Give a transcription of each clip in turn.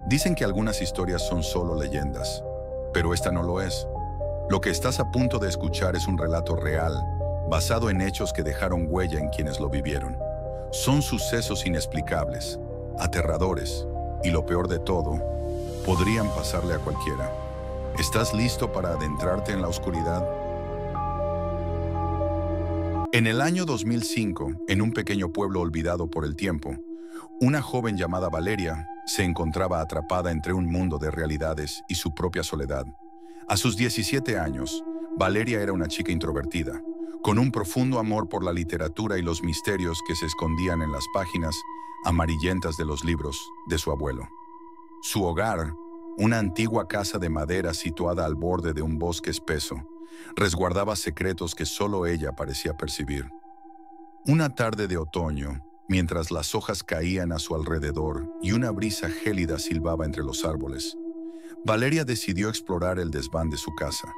Dicen que algunas historias son solo leyendas, pero esta no lo es. Lo que estás a punto de escuchar es un relato real, basado en hechos que dejaron huella en quienes lo vivieron. Son sucesos inexplicables, aterradores, y lo peor de todo, podrían pasarle a cualquiera. ¿Estás listo para adentrarte en la oscuridad? En el año 2005, en un pequeño pueblo olvidado por el tiempo, una joven llamada Valeria se encontraba atrapada entre un mundo de realidades y su propia soledad. A sus 17 años, Valeria era una chica introvertida, con un profundo amor por la literatura y los misterios que se escondían en las páginas amarillentas de los libros de su abuelo. Su hogar, una antigua casa de madera situada al borde de un bosque espeso, resguardaba secretos que solo ella parecía percibir. Una tarde de otoño, mientras las hojas caían a su alrededor y una brisa gélida silbaba entre los árboles, Valeria decidió explorar el desván de su casa.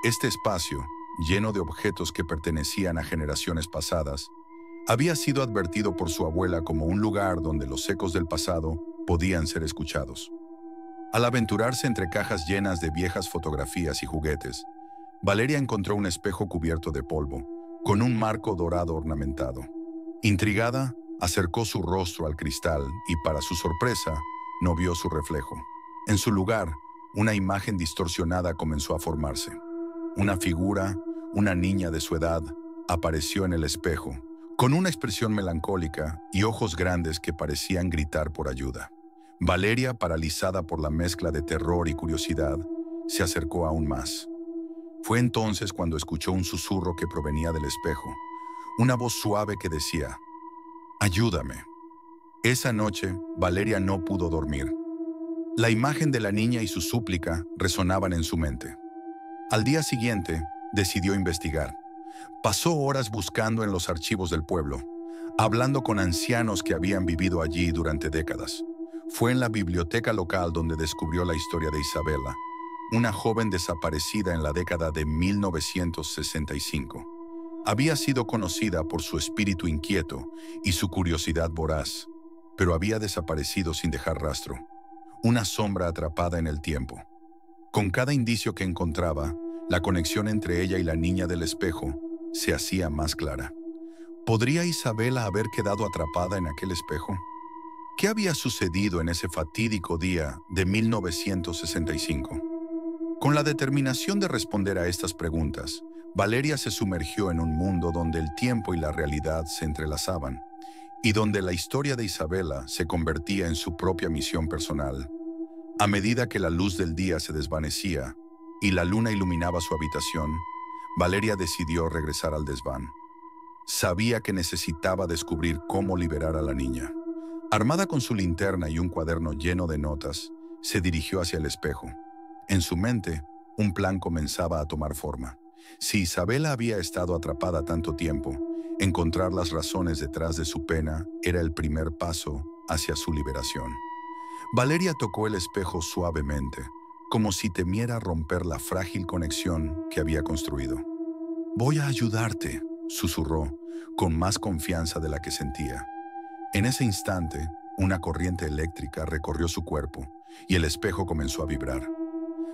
Este espacio, lleno de objetos que pertenecían a generaciones pasadas, había sido advertido por su abuela como un lugar donde los ecos del pasado podían ser escuchados. Al aventurarse entre cajas llenas de viejas fotografías y juguetes, Valeria encontró un espejo cubierto de polvo, con un marco dorado ornamentado. Intrigada, acercó su rostro al cristal y, para su sorpresa, no vio su reflejo. En su lugar, una imagen distorsionada comenzó a formarse. Una figura, una niña de su edad, apareció en el espejo, con una expresión melancólica y ojos grandes que parecían gritar por ayuda. Valeria, paralizada por la mezcla de terror y curiosidad, se acercó aún más. Fue entonces cuando escuchó un susurro que provenía del espejo, una voz suave que decía: «Ayúdame». Esa noche, Valeria no pudo dormir. La imagen de la niña y su súplica resonaban en su mente. Al día siguiente, decidió investigar. Pasó horas buscando en los archivos del pueblo, hablando con ancianos que habían vivido allí durante décadas. Fue en la biblioteca local donde descubrió la historia de Isabela, una joven desaparecida en la década de 1965. Había sido conocida por su espíritu inquieto y su curiosidad voraz, pero había desaparecido sin dejar rastro, una sombra atrapada en el tiempo. Con cada indicio que encontraba, la conexión entre ella y la niña del espejo se hacía más clara. ¿Podría Isabela haber quedado atrapada en aquel espejo? ¿Qué había sucedido en ese fatídico día de 1965? Con la determinación de responder a estas preguntas, Valeria se sumergió en un mundo donde el tiempo y la realidad se entrelazaban, y donde la historia de Isabela se convertía en su propia misión personal. A medida que la luz del día se desvanecía y la luna iluminaba su habitación, Valeria decidió regresar al desván. Sabía que necesitaba descubrir cómo liberar a la niña. Armada con su linterna y un cuaderno lleno de notas, se dirigió hacia el espejo. En su mente, un plan comenzaba a tomar forma. Si Isabela había estado atrapada tanto tiempo, encontrar las razones detrás de su pena era el primer paso hacia su liberación. Valeria tocó el espejo suavemente, como si temiera romper la frágil conexión que había construido. «Voy a ayudarte», susurró, con más confianza de la que sentía. En ese instante, una corriente eléctrica recorrió su cuerpo y el espejo comenzó a vibrar.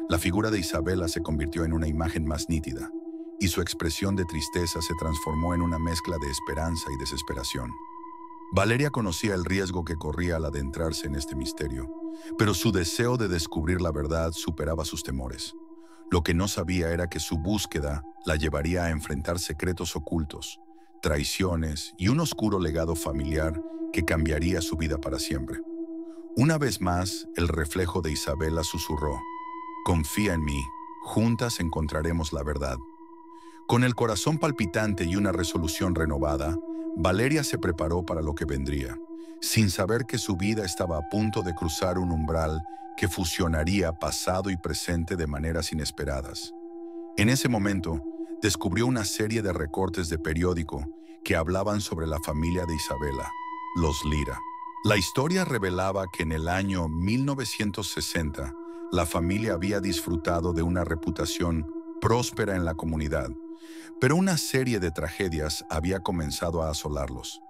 La figura de Isabela se convirtió en una imagen más nítida, y su expresión de tristeza se transformó en una mezcla de esperanza y desesperación. Valeria conocía el riesgo que corría al adentrarse en este misterio, pero su deseo de descubrir la verdad superaba sus temores. Lo que no sabía era que su búsqueda la llevaría a enfrentar secretos ocultos, traiciones y un oscuro legado familiar que cambiaría su vida para siempre. Una vez más, el reflejo de Isabela susurró: «Confía en mí, juntas encontraremos la verdad». Con el corazón palpitante y una resolución renovada, Valeria se preparó para lo que vendría, sin saber que su vida estaba a punto de cruzar un umbral que fusionaría pasado y presente de maneras inesperadas. En ese momento, descubrió una serie de recortes de periódico que hablaban sobre la familia de Isabela, los Lira. La historia revelaba que en el año 1960, la familia había disfrutado de una reputación próspera en la comunidad, pero una serie de tragedias había comenzado a asolarlos.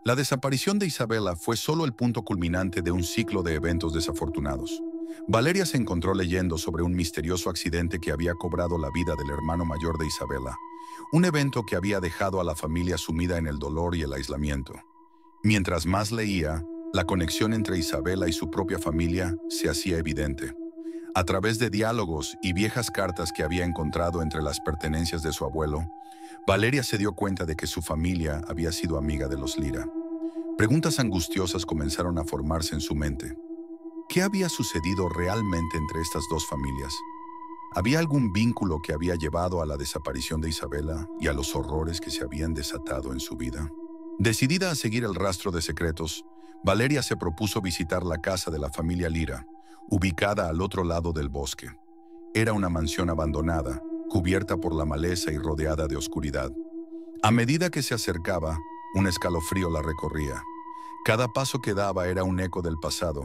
La desaparición de Isabela fue solo el punto culminante de un ciclo de eventos desafortunados. Valeria se encontró leyendo sobre un misterioso accidente que había cobrado la vida del hermano mayor de Isabela, un evento que había dejado a la familia sumida en el dolor y el aislamiento. Mientras más leía, la conexión entre Isabela y su propia familia se hacía evidente. A través de diálogos y viejas cartas que había encontrado entre las pertenencias de su abuelo, Valeria se dio cuenta de que su familia había sido amiga de los Lira. Preguntas angustiosas comenzaron a formarse en su mente. ¿Qué había sucedido realmente entre estas dos familias? ¿Había algún vínculo que había llevado a la desaparición de Isabela y a los horrores que se habían desatado en su vida? Decidida a seguir el rastro de secretos, Valeria se propuso visitar la casa de la familia Lira, ubicada al otro lado del bosque. Era una mansión abandonada, cubierta por la maleza y rodeada de oscuridad. A medida que se acercaba, un escalofrío la recorría. Cada paso que daba era un eco del pasado,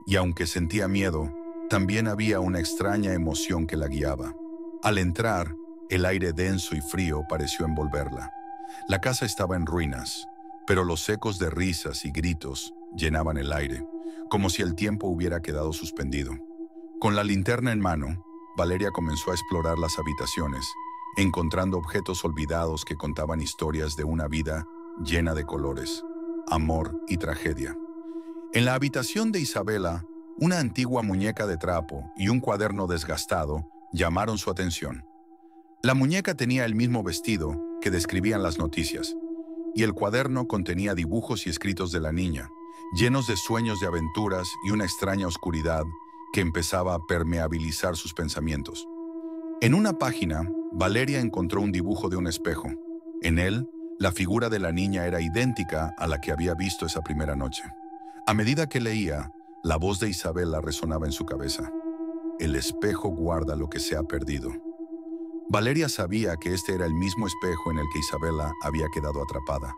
y aunque sentía miedo, también había una extraña emoción que la guiaba. Al entrar, el aire denso y frío pareció envolverla. La casa estaba en ruinas, pero los ecos de risas y gritos llenaban el aire, como si el tiempo hubiera quedado suspendido. Con la linterna en mano, Valeria comenzó a explorar las habitaciones, encontrando objetos olvidados que contaban historias de una vida llena de colores, amor y tragedia. En la habitación de Isabela, una antigua muñeca de trapo y un cuaderno desgastado llamaron su atención. La muñeca tenía el mismo vestido que describían las noticias, y el cuaderno contenía dibujos y escritos de la niña, llenos de sueños de aventuras y una extraña oscuridad que empezaba a permeabilizar sus pensamientos. En una página, Valeria encontró un dibujo de un espejo. En él, la figura de la niña era idéntica a la que había visto esa primera noche. A medida que leía, la voz de Isabela resonaba en su cabeza. El espejo guarda lo que se ha perdido. Valeria sabía que este era el mismo espejo en el que Isabela había quedado atrapada.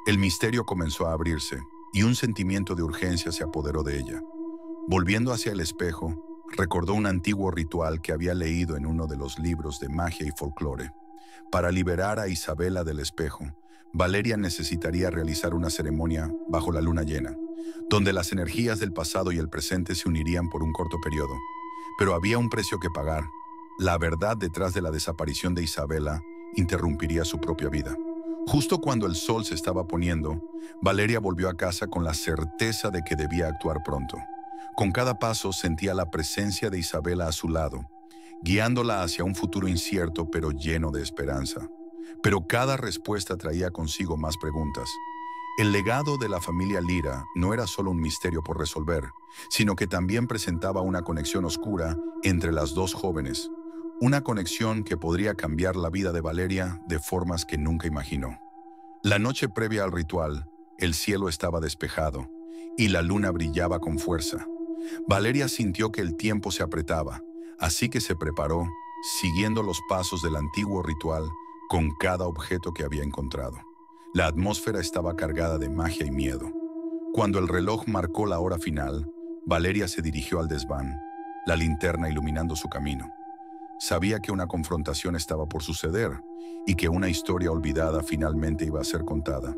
El misterio comenzó a abrirse y un sentimiento de urgencia se apoderó de ella. Volviendo hacia el espejo, recordó un antiguo ritual que había leído en uno de los libros de magia y folclore. Para liberar a Isabela del espejo, Valeria necesitaría realizar una ceremonia bajo la luna llena, donde las energías del pasado y el presente se unirían por un corto periodo. Pero había un precio que pagar. La verdad detrás de la desaparición de Isabela interrumpiría su propia vida. Justo cuando el sol se estaba poniendo, Valeria volvió a casa con la certeza de que debía actuar pronto. Con cada paso sentía la presencia de Isabela a su lado, guiándola hacia un futuro incierto pero lleno de esperanza. Pero cada respuesta traía consigo más preguntas. El legado de la familia Lira no era solo un misterio por resolver, sino que también presentaba una conexión oscura entre las dos jóvenes. Una conexión que podría cambiar la vida de Valeria de formas que nunca imaginó. La noche previa al ritual, el cielo estaba despejado y la luna brillaba con fuerza. Valeria sintió que el tiempo se apretaba, así que se preparó, siguiendo los pasos del antiguo ritual con cada objeto que había encontrado. La atmósfera estaba cargada de magia y miedo. Cuando el reloj marcó la hora final, Valeria se dirigió al desván, la linterna iluminando su camino. Sabía que una confrontación estaba por suceder y que una historia olvidada finalmente iba a ser contada.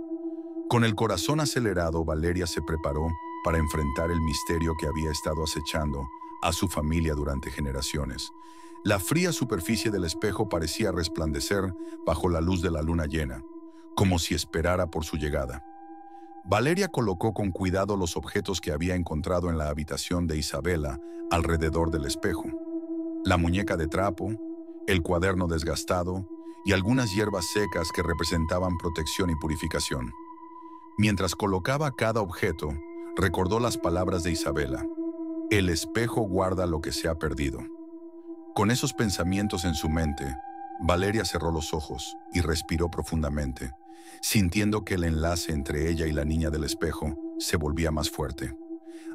Con el corazón acelerado, Valeria se preparó para enfrentar el misterio que había estado acechando a su familia durante generaciones. La fría superficie del espejo parecía resplandecer bajo la luz de la luna llena, como si esperara por su llegada. Valeria colocó con cuidado los objetos que había encontrado en la habitación de Isabela alrededor del espejo. La muñeca de trapo, el cuaderno desgastado y algunas hierbas secas que representaban protección y purificación. Mientras colocaba cada objeto, recordó las palabras de Isabela. El espejo guarda lo que se ha perdido. Con esos pensamientos en su mente, Valeria cerró los ojos y respiró profundamente, sintiendo que el enlace entre ella y la niña del espejo se volvía más fuerte.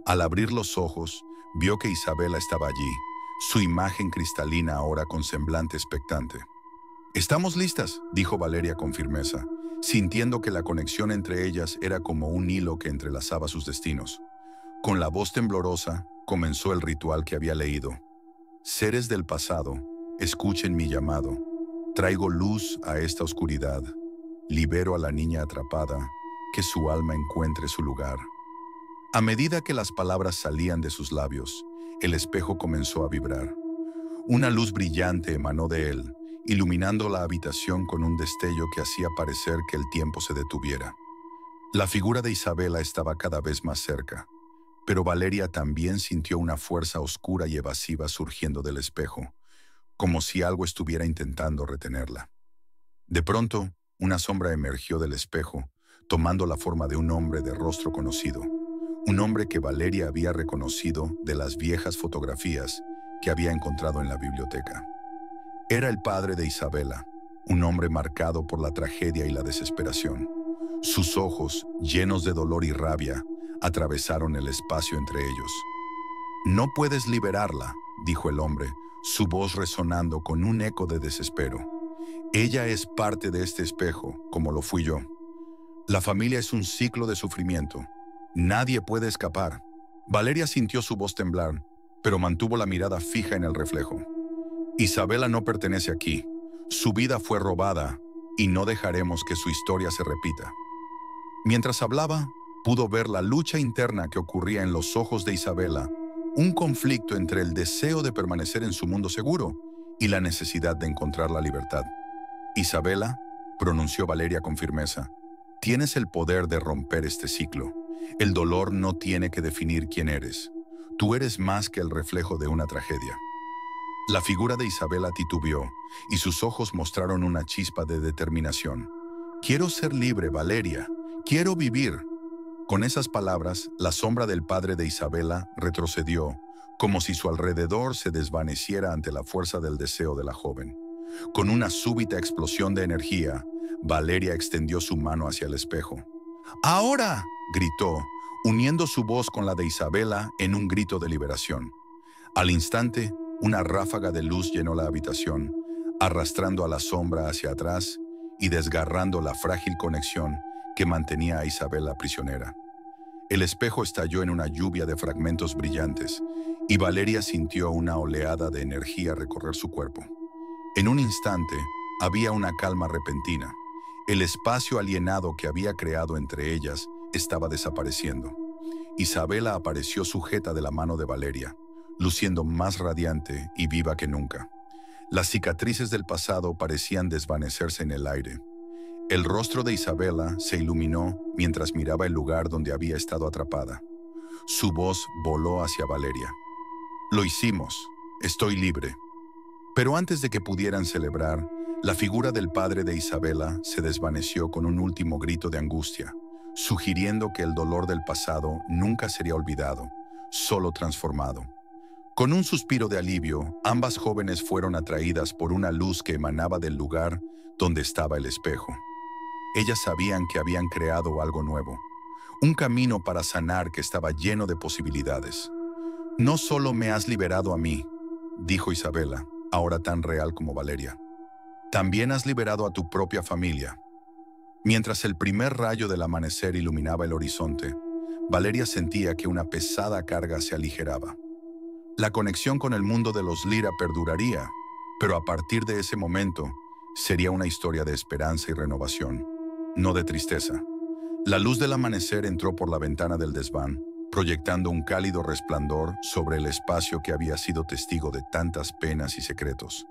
Al abrir los ojos, vio que Isabela estaba allí, su imagen cristalina ahora con semblante expectante. «Estamos listas», dijo Valeria con firmeza, sintiendo que la conexión entre ellas era como un hilo que entrelazaba sus destinos. Con la voz temblorosa, comenzó el ritual que había leído. «Seres del pasado, escuchen mi llamado. Traigo luz a esta oscuridad. Libero a la niña atrapada, que su alma encuentre su lugar. A medida que las palabras salían de sus labios, el espejo comenzó a vibrar. Una luz brillante emanó de él, iluminando la habitación con un destello que hacía parecer que el tiempo se detuviera. La figura de Isabela estaba cada vez más cerca, pero Valeria también sintió una fuerza oscura y evasiva surgiendo del espejo, como si algo estuviera intentando retenerla. De pronto, una sombra emergió del espejo, tomando la forma de un hombre de rostro conocido, un hombre que Valeria había reconocido de las viejas fotografías que había encontrado en la biblioteca. Era el padre de Isabela, un hombre marcado por la tragedia y la desesperación. Sus ojos, llenos de dolor y rabia, atravesaron el espacio entre ellos. «No puedes liberarla», dijo el hombre, su voz resonando con un eco de desespero. «Ella es parte de este espejo, como lo fui yo. La familia es un ciclo de sufrimiento. Nadie puede escapar». Valeria sintió su voz temblar, pero mantuvo la mirada fija en el reflejo. «Isabela no pertenece aquí. Su vida fue robada y no dejaremos que su historia se repita». Mientras hablaba, pudo ver la lucha interna que ocurría en los ojos de Isabela, un conflicto entre el deseo de permanecer en su mundo seguro y la necesidad de encontrar la libertad. «Isabela», pronunció Valeria con firmeza, «tienes el poder de romper este ciclo. El dolor no tiene que definir quién eres. Tú eres más que el reflejo de una tragedia». La figura de Isabela titubeó y sus ojos mostraron una chispa de determinación. «Quiero ser libre, Valeria. Quiero vivir». Con esas palabras, la sombra del padre de Isabela retrocedió, como si su alrededor se desvaneciera ante la fuerza del deseo de la joven. Con una súbita explosión de energía, Valeria extendió su mano hacia el espejo. «¡Ahora!», gritó, uniendo su voz con la de Isabela en un grito de liberación. Al instante, una ráfaga de luz llenó la habitación, arrastrando a la sombra hacia atrás y desgarrando la frágil conexión que mantenía a Isabela prisionera. El espejo estalló en una lluvia de fragmentos brillantes y Valeria sintió una oleada de energía recorrer su cuerpo. En un instante, había una calma repentina. El espacio alienado que había creado entre ellas estaba desapareciendo. Isabela apareció sujeta de la mano de Valeria, luciendo más radiante y viva que nunca. Las cicatrices del pasado parecían desvanecerse en el aire. El rostro de Isabela se iluminó mientras miraba el lugar donde había estado atrapada. Su voz voló hacia Valeria. «Lo hicimos. Estoy libre». Pero antes de que pudieran celebrar, la figura del padre de Isabela se desvaneció con un último grito de angustia, sugiriendo que el dolor del pasado nunca sería olvidado, solo transformado. Con un suspiro de alivio, ambas jóvenes fueron atraídas por una luz que emanaba del lugar donde estaba el espejo. Ellas sabían que habían creado algo nuevo, un camino para sanar que estaba lleno de posibilidades. «No solo me has liberado a mí», dijo Isabela, ahora tan real como Valeria. «También has liberado a tu propia familia». Mientras el primer rayo del amanecer iluminaba el horizonte, Valeria sentía que una pesada carga se aligeraba. La conexión con el mundo de los Lira perduraría, pero a partir de ese momento sería una historia de esperanza y renovación, no de tristeza. La luz del amanecer entró por la ventana del desván, proyectando un cálido resplandor sobre el espacio que había sido testigo de tantas penas y secretos.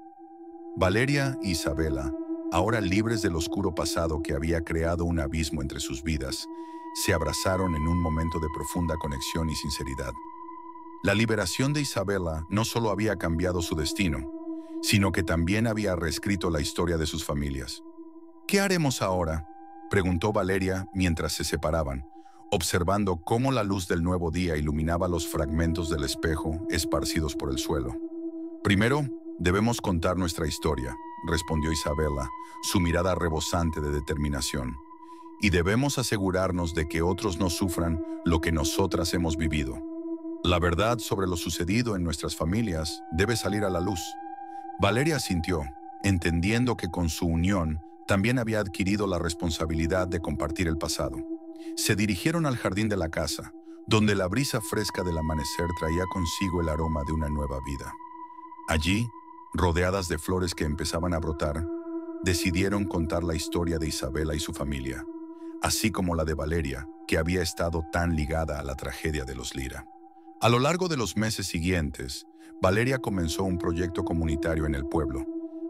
Valeria y Isabela, ahora libres del oscuro pasado que había creado un abismo entre sus vidas, se abrazaron en un momento de profunda conexión y sinceridad. La liberación de Isabela no solo había cambiado su destino, sino que también había reescrito la historia de sus familias. «¿Qué haremos ahora?», preguntó Valeria mientras se separaban, observando cómo la luz del nuevo día iluminaba los fragmentos del espejo esparcidos por el suelo. «Primero, debemos contar nuestra historia», respondió Isabela, su mirada rebosante de determinación. «Y debemos asegurarnos de que otros no sufran lo que nosotras hemos vivido. La verdad sobre lo sucedido en nuestras familias debe salir a la luz». Valeria asintió, entendiendo que con su unión también había adquirido la responsabilidad de compartir el pasado. Se dirigieron al jardín de la casa, donde la brisa fresca del amanecer traía consigo el aroma de una nueva vida. Allí, rodeadas de flores que empezaban a brotar, decidieron contar la historia de Isabela y su familia. así como la de Valeria, que había estado tan ligada a la tragedia de los Lira. A lo largo de los meses siguientes, Valeria comenzó un proyecto comunitario en el pueblo,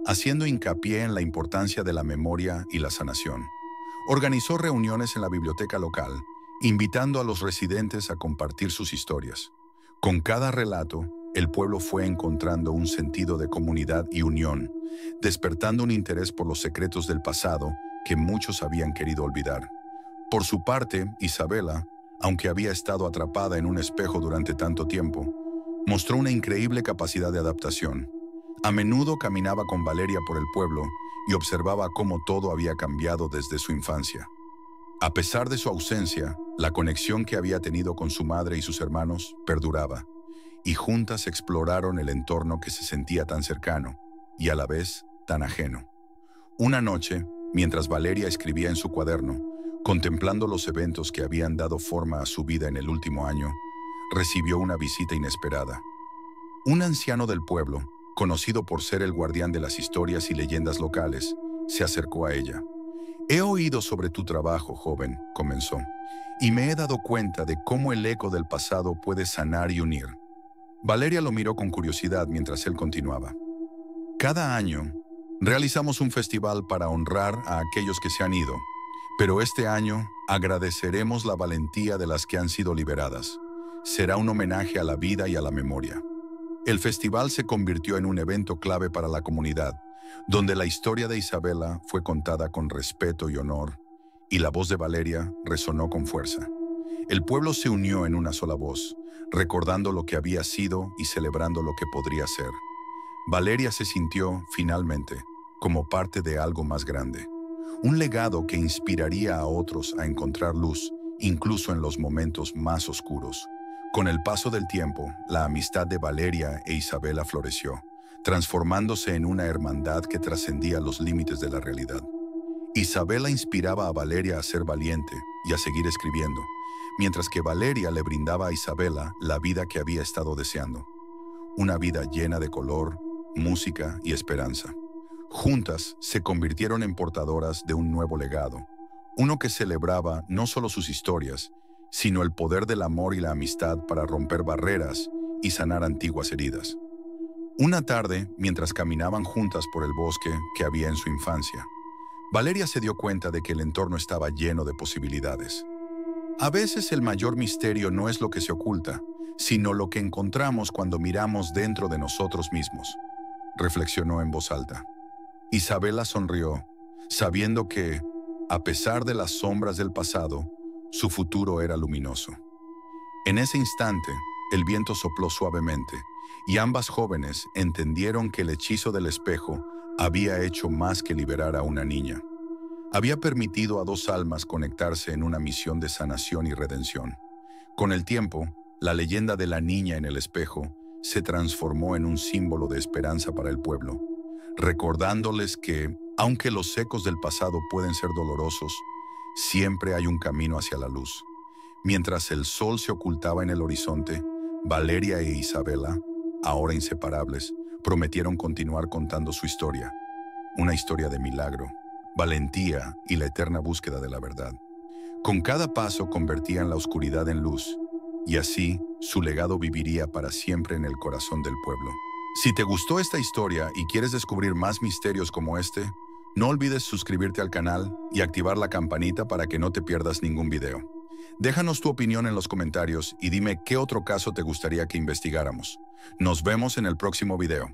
haciendo hincapié en la importancia de la memoria y la sanación. Organizó reuniones en la biblioteca local, invitando a los residentes a compartir sus historias. Con cada relato, el pueblo fue encontrando un sentido de comunidad y unión, despertando un interés por los secretos del pasado que muchos habían querido olvidar. Por su parte, Isabela, aunque había estado atrapada en un espejo durante tanto tiempo, mostró una increíble capacidad de adaptación. A menudo caminaba con Valeria por el pueblo y observaba cómo todo había cambiado desde su infancia. A pesar de su ausencia, la conexión que había tenido con su madre y sus hermanos perduraba, y juntas exploraron el entorno que se sentía tan cercano y a la vez tan ajeno. Una noche, mientras Valeria escribía en su cuaderno, contemplando los eventos que habían dado forma a su vida en el último año, recibió una visita inesperada. Un anciano del pueblo, conocido por ser el guardián de las historias y leyendas locales, se acercó a ella. «He oído sobre tu trabajo, joven», comenzó, «y me he dado cuenta de cómo el eco del pasado puede sanar y unir». Valeria lo miró con curiosidad mientras él continuaba. «Cada año, realizamos un festival para honrar a aquellos que se han ido, pero este año agradeceremos la valentía de las que han sido liberadas. Será un homenaje a la vida y a la memoria». El festival se convirtió en un evento clave para la comunidad, donde la historia de Isabela fue contada con respeto y honor, y la voz de Valeria resonó con fuerza. El pueblo se unió en una sola voz, recordando lo que había sido y celebrando lo que podría ser. Valeria se sintió, finalmente, como parte de algo más grande, un legado que inspiraría a otros a encontrar luz, incluso en los momentos más oscuros. Con el paso del tiempo, la amistad de Valeria e Isabela floreció, transformándose en una hermandad que trascendía los límites de la realidad. Isabela inspiraba a Valeria a ser valiente y a seguir escribiendo, mientras que Valeria le brindaba a Isabela la vida que había estado deseando. Una vida llena de color, música y esperanza. Juntas se convirtieron en portadoras de un nuevo legado, uno que celebraba no solo sus historias, sino el poder del amor y la amistad para romper barreras y sanar antiguas heridas. Una tarde, mientras caminaban juntas por el bosque que había en su infancia, Valeria se dio cuenta de que el entorno estaba lleno de posibilidades. A veces el mayor misterio no es lo que se oculta, sino lo que encontramos cuando miramos dentro de nosotros mismos, reflexionó en voz alta. Isabela sonrió, sabiendo que, a pesar de las sombras del pasado, su futuro era luminoso. En ese instante, el viento sopló suavemente, y ambas jóvenes entendieron que el hechizo del espejo había hecho más que liberar a una niña. Había permitido a dos almas conectarse en una misión de sanación y redención. Con el tiempo, la leyenda de la niña en el espejo se transformó en un símbolo de esperanza para el pueblo, recordándoles que, aunque los ecos del pasado pueden ser dolorosos, siempre hay un camino hacia la luz. Mientras el sol se ocultaba en el horizonte, Valeria e Isabela, ahora inseparables, prometieron continuar contando su historia. Una historia de milagro, valentía y la eterna búsqueda de la verdad. Con cada paso convertían la oscuridad en luz, y así su legado viviría para siempre en el corazón del pueblo. Si te gustó esta historia y quieres descubrir más misterios como este, no olvides suscribirte al canal y activar la campanita para que no te pierdas ningún video. Déjanos tu opinión en los comentarios y dime qué otro caso te gustaría que investigáramos. Nos vemos en el próximo video.